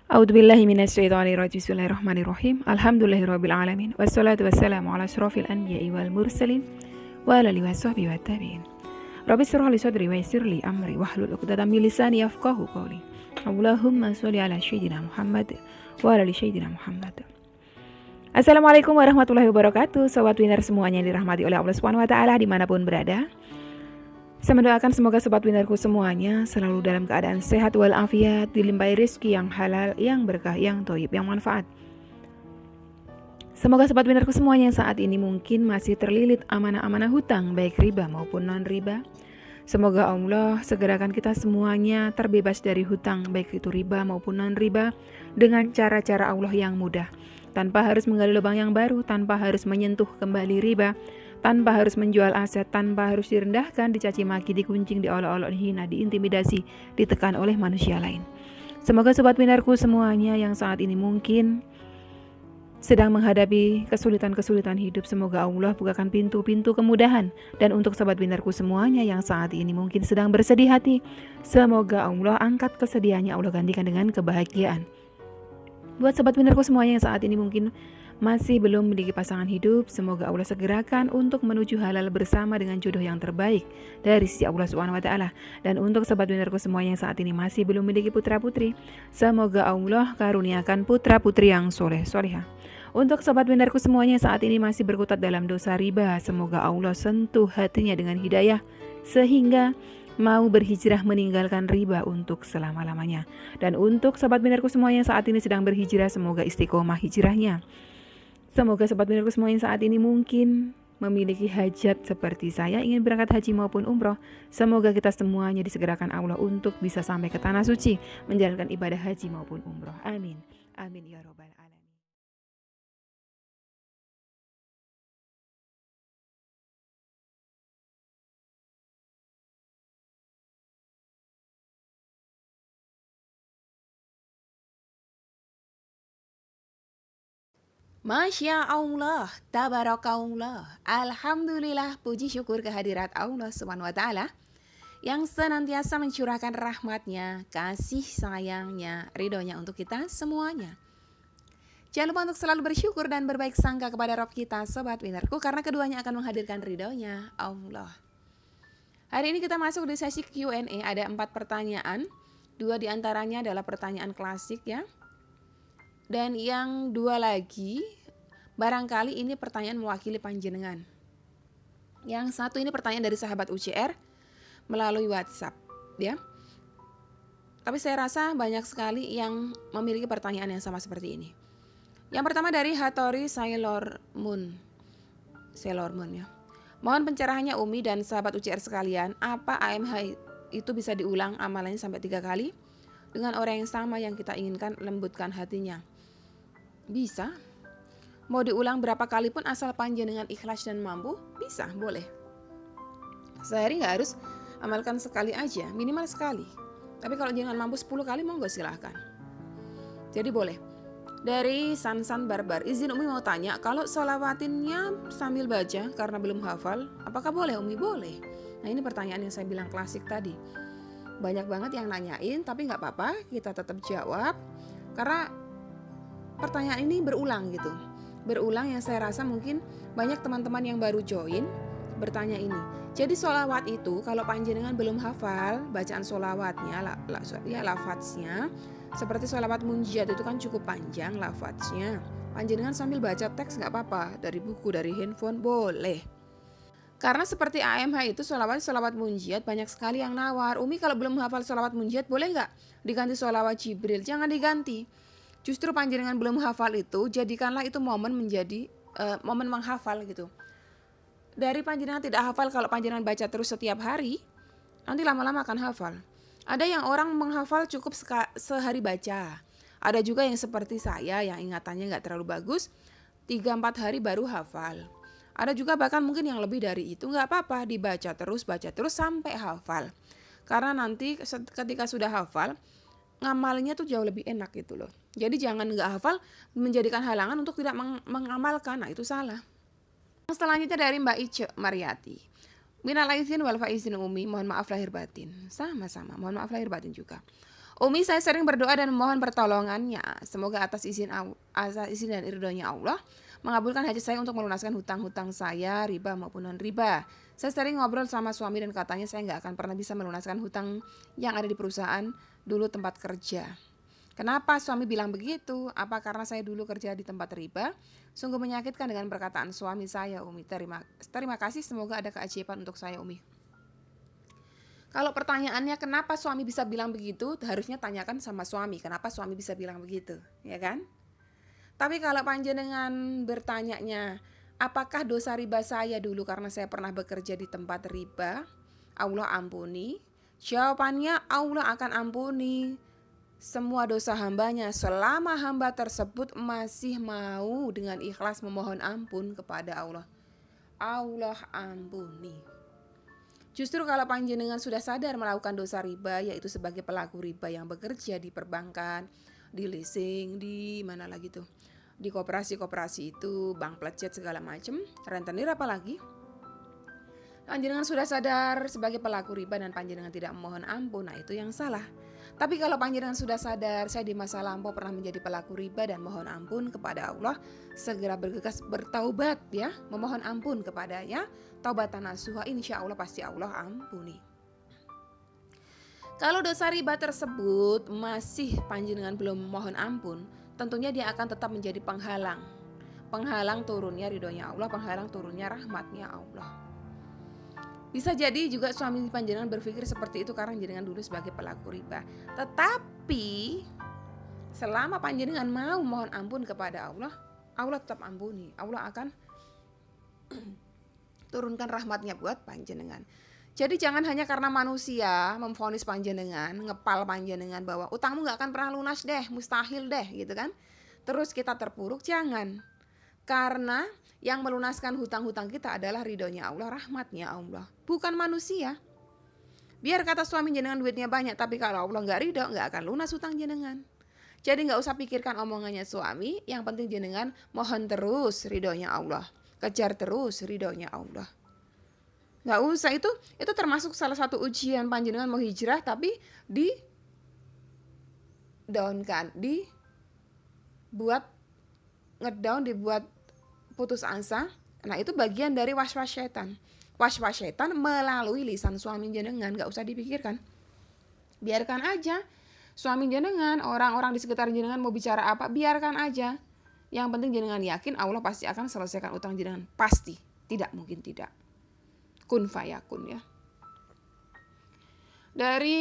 A'udzubillahi minasyaitonirrajim. Bismillahirrahmanirrahim. Alhamdulillahirabbil alamin. Wassalatu wassalamu ala asyrofil anbiya'i wal mursalin wa ala alihi washabbihi wattabi'in. Rabbi shrah li sadri wa yassir li amri wahlul 'uqdatam min lisani yafqahu qawli. Allahumma sholli ala sayyidina Muhammad wa ala ali sayyidina Muhammad. Assalamualaikum warahmatullahi wabarakatuh. Sobat Winner semuanya yang dirahmati oleh Allah Subhanahu wa taala dimanapun berada. Saya mendoakan semoga sobat winnerku semuanya selalu dalam keadaan sehat walafiat, dilimpahi rezeki yang halal, yang berkah, yang thayyib, yang manfaat. Semoga sobat winnerku semuanya yang saat ini mungkin masih terlilit amanah-amanah hutang, baik riba maupun non-riba. Semoga Allah segerakan kita semuanya terbebas dari hutang, baik itu riba maupun non-riba, dengan cara-cara Allah yang mudah. Tanpa harus menggali lubang yang baru, tanpa harus menyentuh kembali riba, tanpa harus menjual aset, tanpa harus direndahkan, dicaci maki, dikuncing, diolok-olok, dihina, diintimidasi, ditekan oleh manusia lain. Semoga sobat winnerku semuanya yang saat ini mungkin sedang menghadapi kesulitan-kesulitan hidup, semoga Allah bukakan pintu-pintu kemudahan. Dan untuk sobat winnerku semuanya yang saat ini mungkin sedang bersedih hati, semoga Allah angkat kesedihannya, Allah gantikan dengan kebahagiaan. Buat sobat winnerku semuanya yang saat ini mungkin masih belum memiliki pasangan hidup, semoga Allah segerakan untuk menuju halal bersama dengan jodoh yang terbaik dari sisi Allah Subhanahu wa taala. Dan untuk sobat winnerku semuanya yang saat ini masih belum memiliki putra-putri, semoga Allah karuniakan putra-putri yang soleh solehah. Untuk sobat winnerku semuanya yang saat ini masih berkutat dalam dosa riba, semoga Allah sentuh hatinya dengan hidayah sehingga mau berhijrah meninggalkan riba untuk selama-lamanya. Dan untuk sobat winnerku semuanya yang saat ini sedang berhijrah, semoga istiqomah hijrahnya. Semoga sobat winnerku semuanya saat ini mungkin memiliki hajat seperti saya, ingin berangkat haji maupun umroh. Semoga kita semuanya disegerakan Allah untuk bisa sampai ke tanah suci, menjalankan ibadah haji maupun umroh. Amin. Amin ya robbal alamin. Masya Allah, tabarakallah, alhamdulillah, puji syukur kehadirat Allah Subhanahu wa taala yang senantiasa mencurahkan rahmatnya, kasih sayangnya, ridhonya untuk kita semuanya. Jangan lupa untuk selalu bersyukur dan berbaik sangka kepada Rabb kita, sobat winnerku, karena keduanya akan menghadirkan ridhonya Allah. Hari ini kita masuk di sesi Q&A, ada 4 pertanyaan. 2 diantaranya adalah pertanyaan klasik ya. Dan yang 2 lagi, barangkali ini pertanyaan mewakili panjenengan. Yang satu ini pertanyaan dari sahabat UCR melalui WhatsApp ya. Tapi saya rasa banyak sekali yang memiliki pertanyaan yang sama seperti ini. Yang pertama dari Hattori Sailor Moon ya. Mohon pencerahannya Umi dan sahabat UCR sekalian, apa AMH itu bisa diulang amalannya sampai 3 kali dengan orang yang sama yang kita inginkan lembutkan hatinya? Bisa. Mau diulang berapa kali pun asal panjenengan ikhlas dan mampu, bisa, boleh. Sehari gak harus amalkan sekali aja, minimal sekali. Tapi kalau jangan mampu 10 kali, monggo silahkan. Jadi boleh. Dari Sansan Barbar, izin Umi mau tanya, kalau sholawatinnya sambil baca karena belum hafal, apakah boleh Umi? Boleh. Nah ini pertanyaan yang saya bilang klasik tadi. Banyak banget yang nanyain, tapi gak apa-apa, kita tetap jawab. Karena pertanyaan ini berulang gitu. Berulang yang saya rasa mungkin banyak teman-teman yang baru join bertanya ini. Jadi sholawat itu kalau panjenengan belum hafal bacaan sholawatnya, lafadznya, seperti sholawat munjiat itu kan cukup panjang lafadznya. Panjenengan sambil baca teks gak apa-apa, dari buku, dari handphone, boleh. Karena seperti AMH itu sholawat munjiat banyak sekali yang nawar. Umi kalau belum hafal sholawat munjiat boleh gak diganti sholawat Jibril? Jangan diganti. Justru panjenengan belum hafal itu, jadikanlah itu momen menjadi momen menghafal gitu. Dari panjenengan tidak hafal, kalau panjenengan baca terus setiap hari, nanti lama-lama akan hafal. Ada yang orang menghafal cukup sehari baca. Ada juga yang seperti saya yang ingatannya gak terlalu bagus, 3-4 hari baru hafal. Ada juga bahkan mungkin yang lebih dari itu, gak apa-apa, baca terus sampai hafal. Karena nanti ketika sudah hafal, ngamalnya tuh jauh lebih enak gitu loh. Jadi jangan gak hafal menjadikan halangan untuk tidak mengamalkan. Nah itu salah. Yang selanjutnya dari Mbak Ice Mariati. Minal aizin wal faizin Umi, mohon maaf lahir batin. Sama-sama, mohon maaf lahir batin juga. Umi, saya sering berdoa dan memohon pertolongannya. Semoga atas izin dan ridhonya Allah mengabulkan hajat saya untuk melunaskan hutang-hutang saya, riba maupun non-riba. Saya sering ngobrol sama suami dan katanya saya nggak akan pernah bisa melunaskan hutang yang ada di perusahaan dulu tempat kerja. Kenapa suami bilang begitu? Apa karena saya dulu kerja di tempat riba? Sungguh menyakitkan dengan perkataan suami saya, Umi. Terima kasih, semoga ada keajaiban untuk saya, Umi. Kalau pertanyaannya kenapa suami bisa bilang begitu, harusnya tanyakan sama suami, kenapa suami bisa bilang begitu, ya kan? Tapi kalau panjenengan bertanyanya, apakah dosa riba saya dulu karena saya pernah bekerja di tempat riba, Allah ampuni? Jawabannya Allah akan ampuni semua dosa hambanya selama hamba tersebut masih mau dengan ikhlas memohon ampun kepada Allah. Allah ampuni. Justru kalau panjenengan sudah sadar melakukan dosa riba, yaitu sebagai pelaku riba yang bekerja di perbankan, di leasing, di mana lagi tuh, di koperasi-koperasi itu, bank plecet segala macam, rentenir apalagi. Panjenengan sudah sadar sebagai pelaku riba dan panjenengan tidak memohon ampun, nah itu yang salah. Tapi kalau panjenengan sudah sadar, saya di masa lampau pernah menjadi pelaku riba dan mohon ampun kepada Allah, segera bergegas bertaubat ya, memohon ampun kepadanya, taubatan nasuha, insya Allah pasti Allah ampuni. Kalau dosa riba tersebut masih panjenengan belum mohon ampun, tentunya dia akan tetap menjadi penghalang turunnya ridhonya Allah, penghalang turunnya rahmatnya Allah. Bisa jadi juga suami panjenengan berpikir seperti itu karena panjenengan dulu sebagai pelaku riba. Tetapi selama panjenengan mau mohon ampun kepada Allah, Allah tetap ampuni. Allah akan turunkan rahmatnya buat panjenengan. Jadi jangan hanya karena manusia memvonis panjenengan, ngepal panjenengan bahwa utangmu gak akan pernah lunas deh, mustahil deh gitu kan. Terus kita terpuruk, jangan. Karena yang melunaskan hutang-hutang kita adalah ridhonya Allah, rahmatnya Allah, bukan manusia. Biar kata suami jenengan duitnya banyak, tapi kalau Allah gak ridho, gak akan lunas hutang jenengan. Jadi gak usah pikirkan omongannya suami, yang penting jenengan mohon terus ridhonya Allah, kejar terus ridhonya Allah. Gak usah, itu termasuk salah satu ujian panjenengan mau hijrah tapi dibuat putus asa. Nah itu bagian dari waswas syaitan. Waswas syaitan melalui lisan suami jenengan, gak usah dipikirkan. Biarkan aja suami jenengan, orang-orang di sekitar jenengan mau bicara apa, biarkan aja. Yang penting jenengan yakin Allah pasti akan selesaikan utang jenengan. Pasti, tidak mungkin tidak. Kun fayakun ya. Dari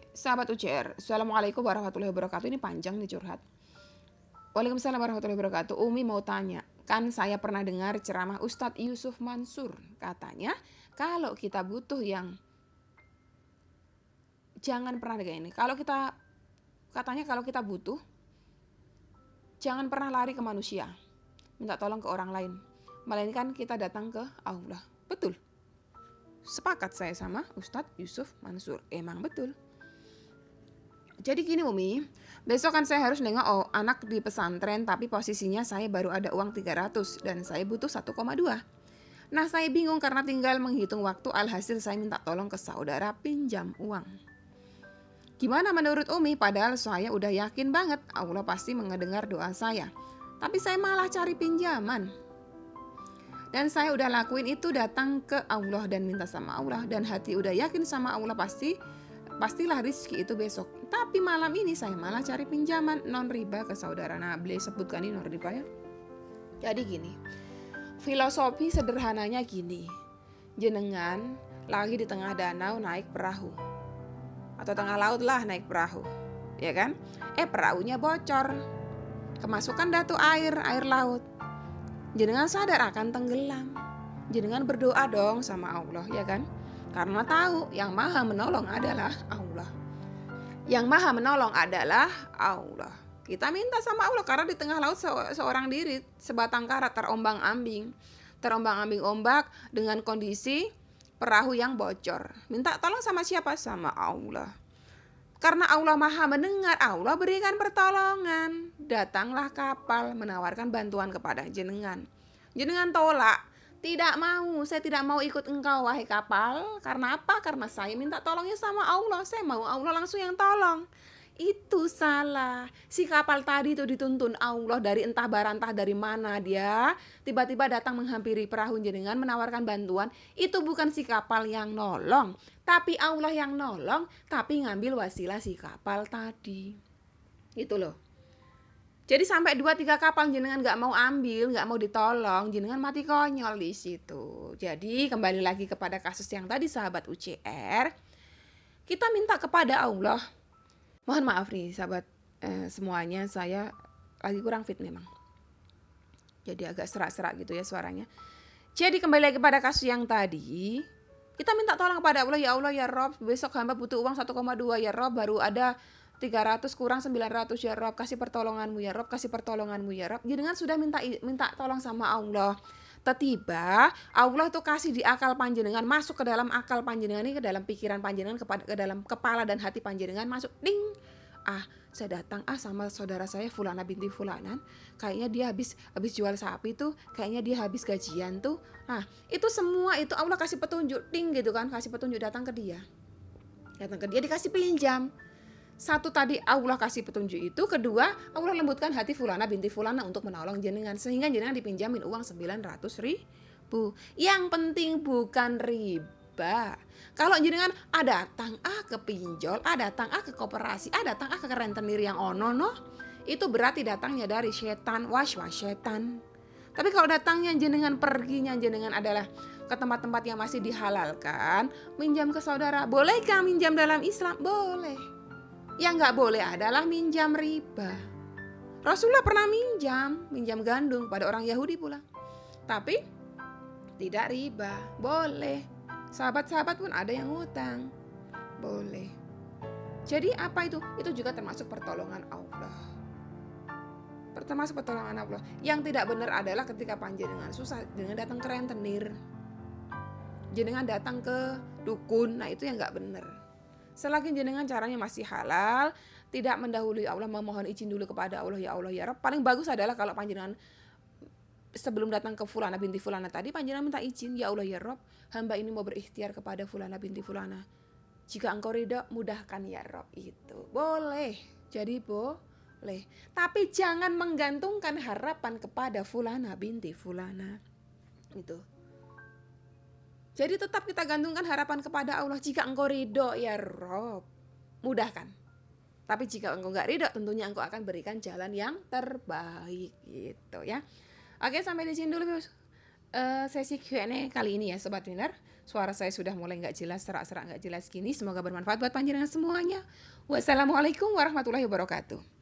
sahabat UCR, Assalamualaikum warahmatullahi wabarakatuh. Ini panjang nih curhat. Waalaikumsalam warahmatullahi wabarakatuh. Umi mau tanya, kan saya pernah dengar ceramah Ustadz Yusuf Mansur. Katanya kalau kita butuh yang jangan pernah kayak ini. Kalau kita butuh, jangan pernah lari ke manusia, minta tolong ke orang lain, melainkan kita datang ke Allah. Betul. Sepakat saya sama Ustadz Yusuf Mansur. Emang betul. Jadi gini Umi, besok kan saya harus nengok anak di pesantren, tapi posisinya saya baru ada uang 300 dan saya butuh 1,2. Nah saya bingung karena tinggal menghitung waktu, alhasil saya minta tolong ke saudara pinjam uang. Gimana menurut Umi? Padahal saya udah yakin banget Allah pasti mendengar doa saya, tapi saya malah cari pinjaman. Dan saya udah lakuin itu, datang ke Allah dan minta sama Allah, dan hati udah yakin sama Allah pastilah rezeki itu besok. Tapi malam ini saya malah cari pinjaman non riba ke saudara. Nah, beliau sebutkan ini non riba ya. Jadi gini, filosofi sederhananya gini, jenengan lagi di tengah danau naik perahu, atau tengah laut lah naik perahu, ya kan? Perahunya bocor, kemasukan dah tuh air laut. Jenengan sadar akan tenggelam. Jenengan berdoa dong sama Allah, ya kan? Karena tahu yang maha menolong adalah Allah. Yang maha menolong adalah Allah. Kita minta sama Allah karena di tengah laut seorang diri, sebatang kara terombang-ambing ombak dengan kondisi perahu yang bocor. Minta tolong sama siapa? Sama Allah. Karena Allah maha mendengar, Allah berikan pertolongan. Datanglah kapal menawarkan bantuan kepada jenengan. Jenengan tolak, Tidak mau, saya tidak mau ikut engkau wahai kapal. Karena apa? Karena saya minta tolongnya sama Allah. Saya mau Allah langsung yang tolong. Itu salah. Si kapal tadi itu dituntun Allah dari entah barantah dari mana dia. Tiba-tiba datang menghampiri perahu jenengan menawarkan bantuan. Itu bukan si kapal yang nolong, tapi Allah yang nolong, tapi ngambil wasilah si kapal tadi. Itu loh. Jadi sampai 2-3 kapal jenengan nggak mau ambil, nggak mau ditolong, jenengan mati konyol di situ. Jadi kembali lagi kepada kasus yang tadi sahabat UCR, kita minta kepada Allah. Mohon maaf nih sahabat semuanya, saya lagi kurang fit memang. Jadi agak serak-serak gitu ya suaranya. Jadi kembali lagi kepada kasus yang tadi, kita minta tolong kepada Allah, ya Allah ya Rob, besok hamba butuh uang 1,2 ya Rob, baru ada 300 kurang 900 ya Rob, kasih pertolonganmu ya Rob, kasih pertolonganmu ya Rob. Jenengan sudah minta tolong sama Allah. Tiba-tiba Allah tuh kasih di akal panjenengan, masuk ke dalam akal panjenengan ini, ke dalam pikiran panjenengan, ke dalam kepala dan hati panjenengan, masuk ding. Saya datang sama saudara saya Fulana binti Fulanan, kayaknya dia habis jual sapi tuh, kayaknya dia habis gajian tuh. Itu semua itu Allah kasih petunjuk, ding gitu kan, kasih petunjuk, datang ke dia dikasih pinjam. Satu tadi Allah kasih petunjuk itu, kedua Allah lembutkan hati Fulana binti Fulana untuk menolong jenengan, sehingga jenengan dipinjamin uang 900.000. Yang penting bukan riba. Kalau jenengan datang ke pinjol, datang ke koperasi, datang ke rentenir yang itu berarti datangnya dari setan, setan. Tapi kalau datangnya jenengan, perginya jenengan adalah ke tempat-tempat yang masih dihalalkan, minjam ke saudara. Bolehkah minjam dalam Islam? Boleh. Yang nggak boleh adalah minjam riba. Rasulullah pernah minjam gandum pada orang Yahudi pula. Tapi tidak riba, boleh. Sahabat-sahabat pun ada yang ngutang, boleh. Jadi apa itu? Itu juga termasuk pertolongan Allah. Termasuk pertolongan Allah. Yang tidak benar adalah ketika panjenengan susah, jenengan datang ke rentenir, jenengan datang ke dukun, itu yang nggak benar. Selagi jenengan caranya masih halal, tidak mendahului Allah, memohon izin dulu kepada Allah, ya Allah ya Rabb. Paling bagus adalah kalau panjenengan sebelum datang ke Fulana binti Fulana tadi, panjenengan minta izin, ya Allah ya Rabb, hamba ini mau berikhtiar kepada Fulana binti Fulana. Jika engkau ridha, mudahkan ya Rabb. Itu boleh. Jadi boleh. Tapi jangan menggantungkan harapan kepada Fulana binti Fulana. Itu. Jadi tetap kita gantungkan harapan kepada Allah. Jika engkau ridho ya Rob, mudahkan. Tapi jika engkau gak ridho, tentunya engkau akan berikan jalan yang terbaik gitu ya. Oke, sampai di sini dulu sesi Q&A kali ini ya Sobat Winner. Suara saya sudah mulai gak jelas, serak-serak gak jelas gini. Semoga bermanfaat buat panjenengan semuanya. Wassalamualaikum warahmatullahi wabarakatuh.